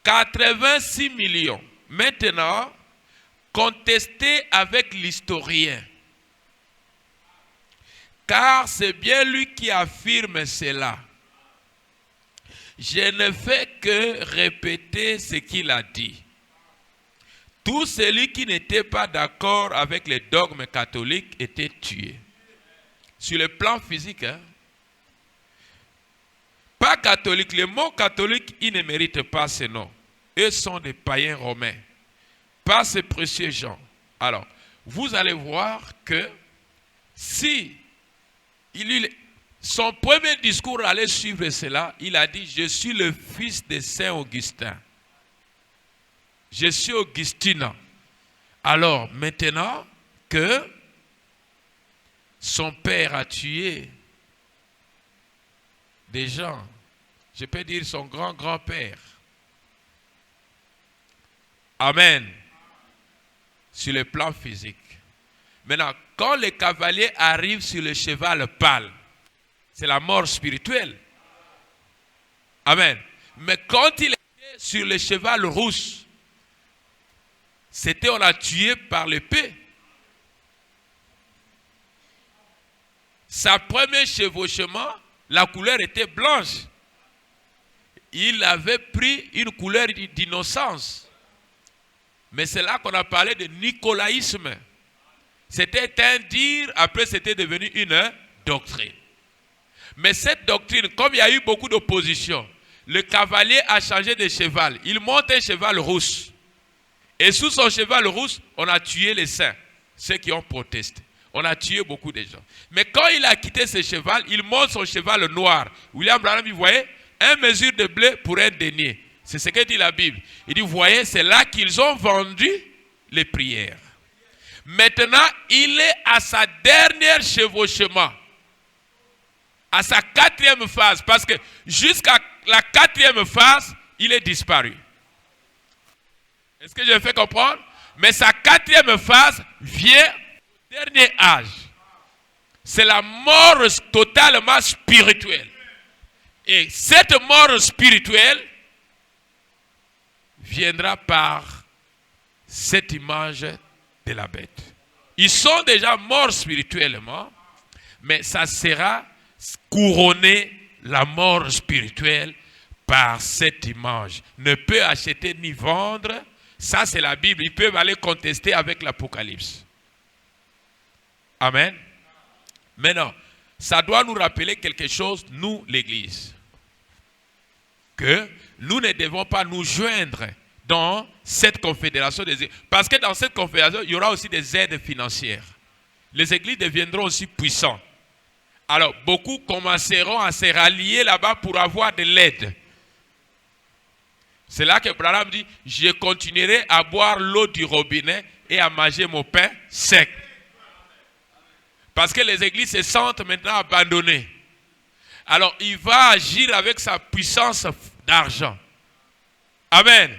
86 millions. Maintenant, contesté avec l'historien. Car c'est bien lui qui affirme cela. Je ne fais que répéter ce qu'il a dit. Tout celui qui n'était pas d'accord avec les dogmes catholiques était tué. Sur le plan physique, hein? Pas catholique. Le mot catholique, il ne mérite pas ce nom. Eux sont des païens romains. Pas ces précieux gens. Alors, vous allez voir que si son premier discours allait suivre cela, il a dit « Je suis le fils de Saint Augustin. Je suis Augustinien. » Alors, maintenant que son père a tué des gens, je peux dire son grand-grand-père. Amen. Sur le plan physique. Maintenant, quand les cavaliers arrivent sur le cheval pâle, c'est la mort spirituelle. Amen. Mais quand il était sur le cheval rouge, c'était on l'a tué par l'épée. Sa première chevauchement, la couleur était blanche. Il avait pris une couleur d'innocence. Mais c'est là qu'on a parlé de nicolaïsme. C'était un dire, après c'était devenu une doctrine. Mais cette doctrine, comme il y a eu beaucoup d'opposition, le cavalier a changé de cheval. Il monte un cheval rouge. Et sous son cheval rouge, on a tué les saints, ceux qui ont protesté. On a tué beaucoup de gens. Mais quand il a quitté ce cheval, il monte son cheval noir. William Branham, vous voyez, 1 mesure de blé pour un denier. C'est ce que dit la Bible. Il dit, vous voyez, c'est là qu'ils ont vendu les prières. Maintenant, il est à sa dernière chevauchement. À sa 4e phase. Parce que jusqu'à la 4e phase, il est disparu. Est-ce que je me fais comprendre? Mais sa 4e phase vient au dernier âge. C'est la mort totalement spirituelle. Et cette mort spirituelle viendra par cette image de la bête. Ils sont déjà morts spirituellement, mais ça sera couronné, la mort spirituelle, par cette image. Ne peut acheter ni vendre. Ça, c'est la Bible. Ils peuvent aller contester avec l'Apocalypse. Amen. Maintenant, ça doit nous rappeler quelque chose, nous, l'Église. Que nous ne devons pas nous joindre dans cette confédération des églises. Parce que dans cette confédération, il y aura aussi des aides financières. Les églises deviendront aussi puissantes. Alors, beaucoup commenceront à se rallier là-bas pour avoir de l'aide. C'est là que Branham dit, je continuerai à boire l'eau du robinet et à manger mon pain sec. Parce que les églises se sentent maintenant abandonnées. Alors, il va agir avec sa puissance d'argent. Amen.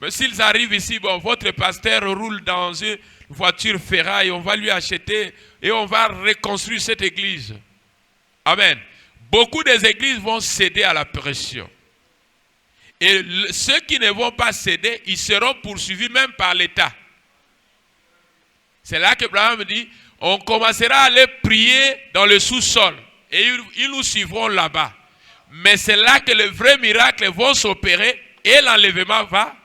Mais s'ils arrivent ici, bon, votre pasteur roule dans une voiture ferraille, on va lui acheter et on va reconstruire cette église. Amen. Beaucoup des églises vont céder à la pression. Et ceux qui ne vont pas céder, ils seront poursuivis même par l'État. C'est là que Abraham dit, on commencera à aller prier dans le sous-sol. Et ils nous suivront là-bas. Mais c'est là que les vrais miracles vont s'opérer et l'enlèvement va.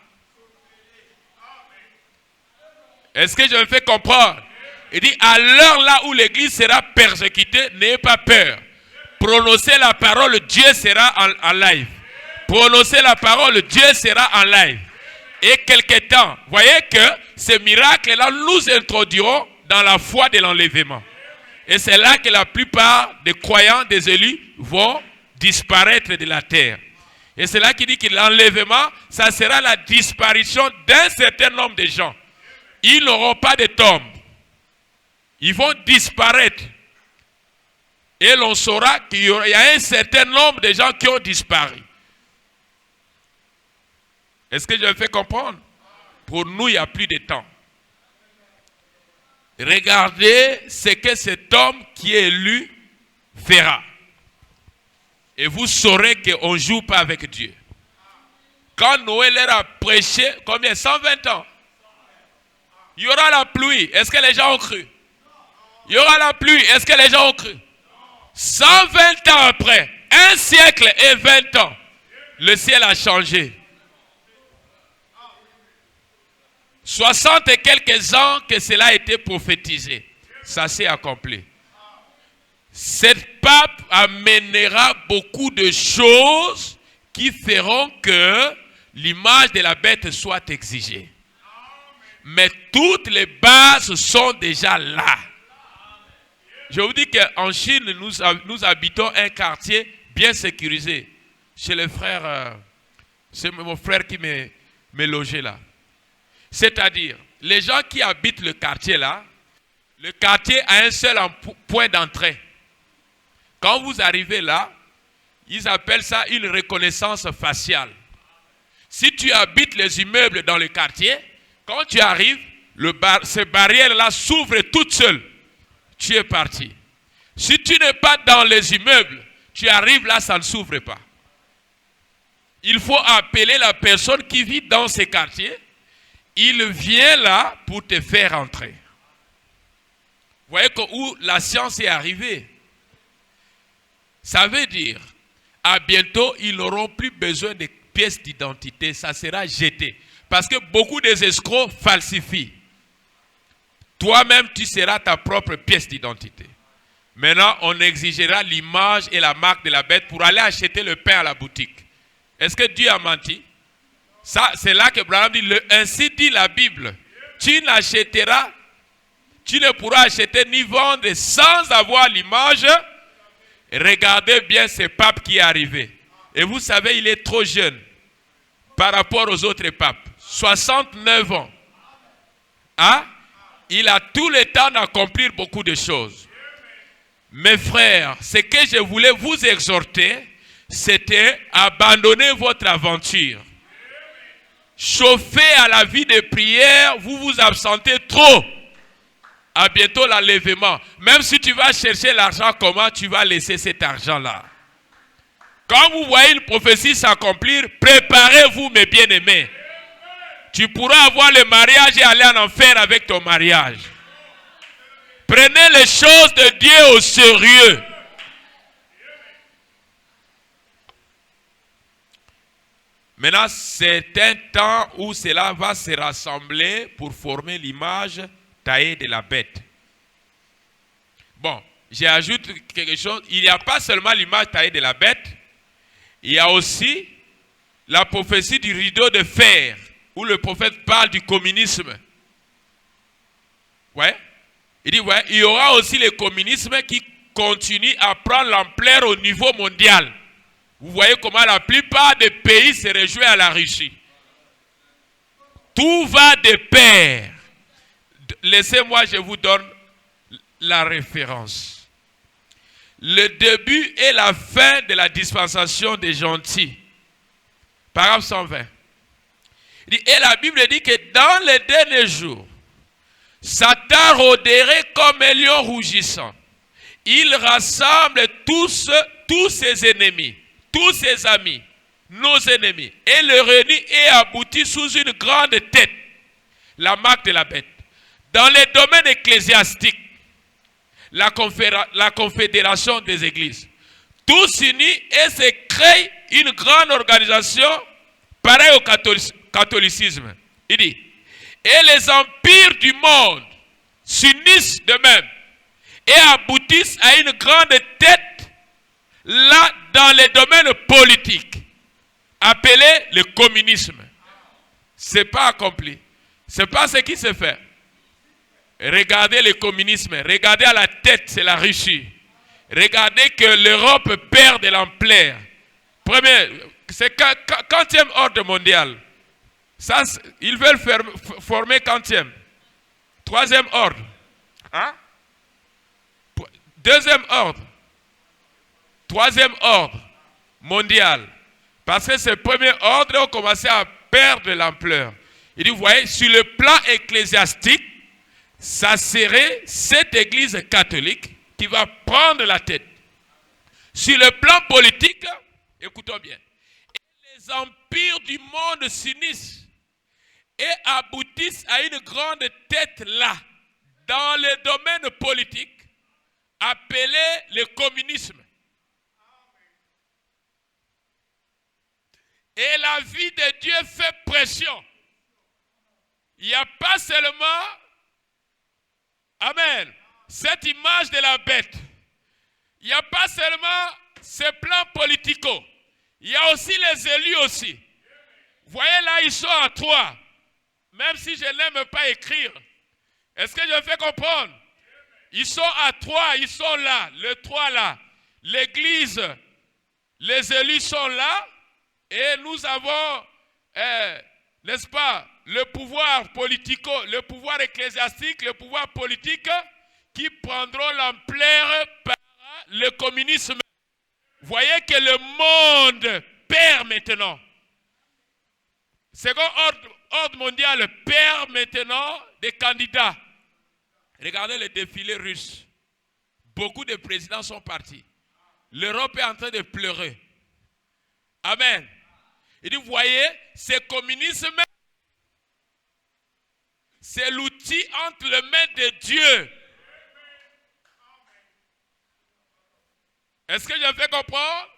Est-ce que je me fais comprendre? Il dit, à l'heure là où l'église sera persécutée, n'ayez pas peur. Prononcez la parole, Dieu sera en live. Prononcez la parole, Dieu sera en live. Et quelque temps, voyez que ces miracles-là nous introduiront dans la foi de l'enlèvement. Et c'est là que la plupart des croyants, des élus, vont disparaître de la terre. Et c'est là qu'il dit que l'enlèvement, ça sera la disparition d'un certain nombre de gens. Ils n'auront pas de tombe. Ils vont disparaître. Et l'on saura qu'il y a un certain nombre de gens qui ont disparu. Est-ce que je me fais comprendre? Pour nous, il n'y a plus de temps. Regardez ce que cet homme qui est élu fera. Et vous saurez qu'on ne joue pas avec Dieu. Quand Noé leur a prêché, combien? 120 ans. Il y aura la pluie. Est-ce que les gens ont cru? Il y aura la pluie. Est-ce que les gens ont cru? 120 ans après, 1 siècle et 20 ans, le ciel a changé. 60 et quelques ans que cela a été prophétisé. Ça s'est accompli. Cette pape amènera beaucoup de choses qui feront que l'image de la bête soit exigée. Mais toutes les bases sont déjà là. Je vous dis qu'en Chine, nous habitons un quartier bien sécurisé. Chez le frère, c'est mon frère qui m'est logé là. C'est-à-dire, les gens qui habitent le quartier là, le quartier a un seul point d'entrée. Quand vous arrivez là, ils appellent ça une reconnaissance faciale. Si tu habites les immeubles dans le quartier, quand tu arrives, ces barrières-là s'ouvrent toutes seules. Tu es parti. Si tu n'es pas dans les immeubles, tu arrives là, ça ne s'ouvre pas. Il faut appeler la personne qui vit dans ces quartiers. Il vient là pour te faire entrer. Vous voyez où la science est arrivée. Ça veut dire, à bientôt, ils n'auront plus besoin de pièces d'identité. Ça sera jeté. Parce que beaucoup des escrocs falsifient. Toi-même, tu seras ta propre pièce d'identité. Maintenant, on exigera l'image et la marque de la bête pour aller acheter le pain à la boutique. Est-ce que Dieu a menti? Ça, c'est là que Branham dit, ainsi dit la Bible. Tu n'achèteras, tu ne pourras acheter ni vendre sans avoir l'image. Regardez bien ce pape qui est arrivé. Et vous savez, il est trop jeune. par rapport aux autres papes. 69 ans. Hein? Il a tout le temps d'accomplir beaucoup de choses. Mes frères, ce que je voulais vous exhorter, c'était abandonner votre aventure. Chauffez à la vie de prière, vous vous absentez trop. À bientôt l'enlèvement. Même si tu vas chercher l'argent, comment tu vas laisser cet argent-là? Quand vous voyez une prophétie s'accomplir, préparez-vous mes bien-aimés. Tu pourras avoir le mariage et aller en enfer avec ton mariage. Prenez les choses de Dieu au sérieux. Maintenant, c'est un temps où cela va se rassembler pour former l'image taillée de la bête. Bon, j'ajoute quelque chose. Il n'y a pas seulement l'image taillée de la bête, il y a aussi la prophétie du rideau de fer, où le prophète parle du communisme. Ouais. Il dit, ouais, il y aura aussi le communisme qui continue à prendre l'ampleur au niveau mondial. Vous voyez comment la plupart des pays se réjouissent à la Russie. Tout va de pair. Laissez-moi, je vous donne la référence. Le début et la fin de la dispensation des gentils. Paragraphe 120. Et la Bible dit que dans les derniers jours, Satan rôderait comme un lion rougissant. Il rassemble tous ses ennemis, tous ses amis, nos ennemis, et le réunit et aboutit sous une grande tête, la marque de la bête. Dans les domaines ecclésiastiques, la confédération des églises, tous unis et se créent une grande organisation pareille au catholicisme. Il dit, et les empires du monde s'unissent de même et aboutissent à une grande tête là dans les domaines politiques, appelé le communisme. Ce n'est pas accompli. Ce n'est pas ce qui se fait. Regardez le communisme, regardez à la tête, c'est la Russie. Regardez que l'Europe perd de l'ampleur. Premier, c'est 40e ordre mondial. Ça, ils veulent former 40e. 3e ordre. Hein? 2e ordre. 3e ordre mondial. Parce que ce premier ordre a commencé à perdre l'ampleur. Il dit, vous voyez, sur le plan ecclésiastique, ça serait cette église catholique qui va prendre la tête. Sur le plan politique, écoutons bien, et les empires du monde s'unissent et aboutissent à une grande tête là, dans le domaine politique, appelé le communisme. Et la vie de Dieu fait pression. Il n'y a pas seulement, amen, cette image de la bête. Il n'y a pas seulement ce plan politico. Il y a aussi les élus aussi. Vous voyez là, ils sont à 3. Même si je n'aime pas écrire. Est-ce que je fais comprendre? Ils sont à 3, ils sont là. Le 3 là. L'église, les élus sont là. Et nous avons, n'est-ce pas, le pouvoir politico, le pouvoir ecclésiastique, le pouvoir politique qui prendront l'ampleur par le communisme. Vous voyez que le monde perd maintenant. Second ordre mondial perd maintenant des candidats. Regardez le défilé russe. Beaucoup de présidents sont partis. L'Europe est en train de pleurer. Amen. Il dit, vous voyez, ce communisme, c'est l'outil entre les mains de Dieu. Est-ce que je fais comprendre?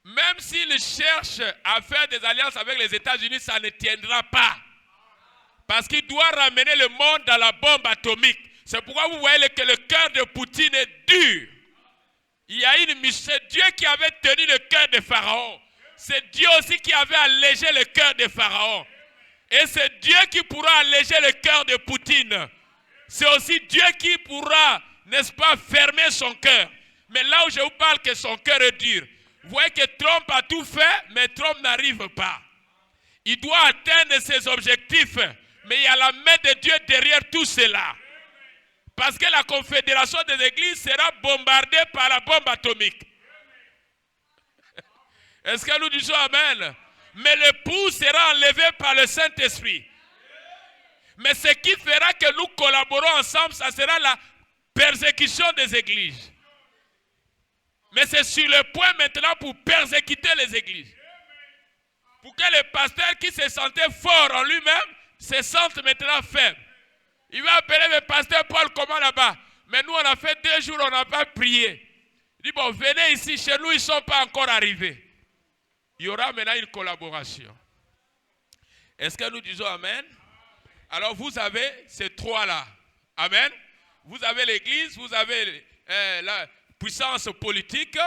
Même s'il cherche à faire des alliances avec les États-Unis, ça ne tiendra pas. Parce qu'il doit ramener le monde dans la bombe atomique. C'est pourquoi vous voyez que le cœur de Poutine est dur. Il y a c'est Dieu qui avait tenu le cœur de Pharaon. C'est Dieu aussi qui avait allégé le cœur de Pharaon. Et c'est Dieu qui pourra alléger le cœur de Poutine. C'est aussi Dieu qui pourra, n'est-ce pas, fermer son cœur. Mais là où je vous parle que son cœur est dur, Vous voyez que Trump a tout fait, mais Trump n'arrive pas. Il doit atteindre ses objectifs, mais il y a la main de Dieu derrière tout cela. Parce que la confédération des églises sera bombardée par la bombe atomique. Est-ce que nous disons Amen? Mais l'époux sera enlevé par le Saint-Esprit. Mais ce qui fera que nous collaborons ensemble, ça sera la persécution des églises. Mais c'est sur le point maintenant pour persécuter les églises. Pour que les pasteurs qui se sentaient forts en lui-même se sentent maintenant faibles. Il va appeler le pasteur Paul comment là-bas. Mais nous, on a fait 2 jours, on n'a pas prié. Il dit, bon, venez ici, chez nous, ils ne sont pas encore arrivés. Il y aura maintenant une collaboration. Est-ce que nous disons Amen? Alors, vous avez ces 3-là. Amen. Vous avez l'église, vous avez la puissance politique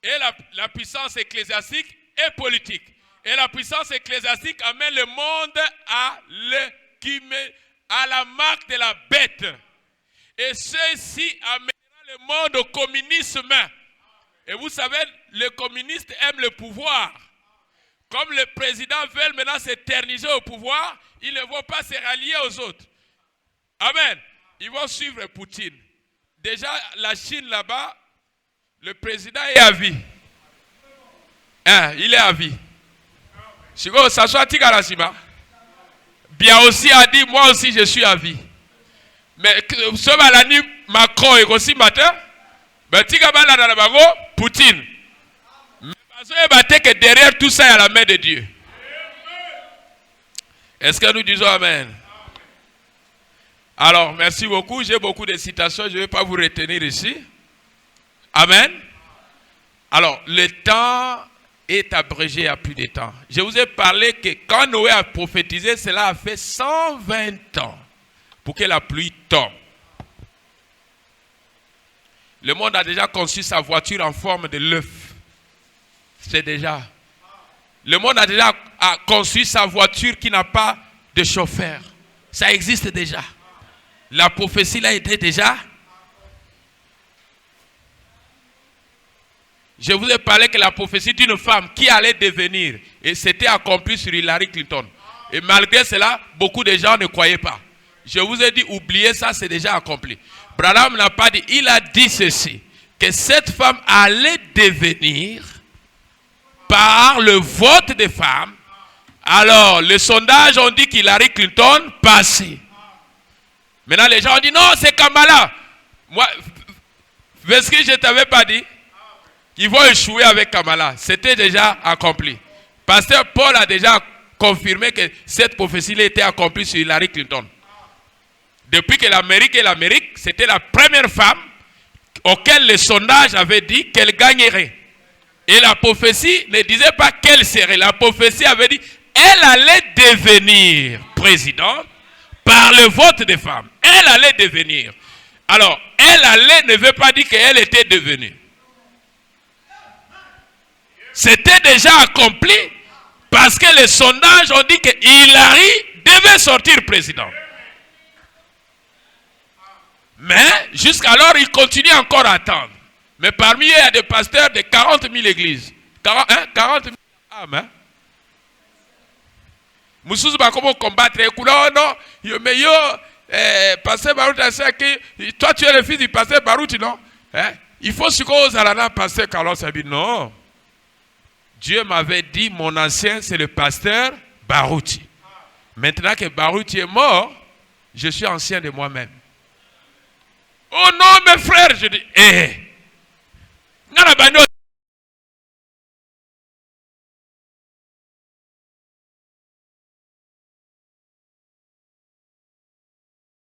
et la puissance ecclésiastique et politique. Et la puissance ecclésiastique amène le monde à la marque de la bête. Et ceci amènera le monde au communisme. Et vous savez, les communistes aiment le pouvoir. Comme le président veut maintenant s'éterniser au pouvoir, ils ne vont pas se rallier aux autres. Amen. Ils vont suivre Poutine. Déjà, la Chine là-bas, le président est à vie. Il est à vie. Si vous s'assoit Tigarasima, bien aussi a dit, moi aussi je suis à vie. Mais ce malani Macron et aussi matin, ben Tigabala Dalabango, Poutine. Mais que derrière tout ça, il y a la main de Dieu. Est-ce que nous disons Amen? Alors, merci beaucoup. J'ai beaucoup de citations. Je ne vais pas vous retenir ici. Amen. Alors, le temps est abrégé à plus de temps. Je vous ai parlé que quand Noé a prophétisé, cela a fait 120 ans pour que la pluie tombe. Le monde a déjà conçu sa voiture en forme de l'œuf. C'est déjà. Le monde a déjà conçu sa voiture qui n'a pas de chauffeur. Ça existe déjà. La prophétie là était déjà. Je vous ai parlé que la prophétie d'une femme qui allait devenir, et c'était accompli sur Hillary Clinton. Et malgré cela, beaucoup de gens ne croyaient pas. Je vous ai dit, oubliez ça, c'est déjà accompli. Branham n'a pas dit, il a dit ceci, que cette femme allait devenir par le vote des femmes. Alors, les sondages ont dit qu'Hillary Clinton passait. Maintenant, les gens ont dit, non, c'est Kamala. Moi, est-ce que je ne t'avais pas dit qu'ils vont échouer avec Kamala? C'était déjà accompli. Pasteur Paul a déjà confirmé que cette prophétie était accomplie sur Hillary Clinton. Depuis que l'Amérique, c'était la première femme auquel les sondages avaient dit qu'elle gagnerait. Et la prophétie ne disait pas qu'elle serait. La prophétie avait dit elle allait devenir présidente par le vote des femmes. Elle allait devenir. Alors, elle allait ne veut pas dire qu'elle était devenue. C'était déjà accompli parce que les sondages ont dit que Hillary devait sortir président. Mais jusqu'alors, il continue encore à attendre. Mais parmi eux, il y a des pasteurs de 40 000 églises. 40 000 âmes. Hein? Moussous va comment combattre. Non, mais pasteur Baruti a dit que toi tu es le fils du pasteur Baruti, non? Hein? Il faut se cause à la pasteur Carlos a dit non. Dieu m'avait dit, mon ancien, c'est le pasteur Baruti. Maintenant que Baruti est mort, je suis ancien de moi-même. Oh non, mes frères, je dis,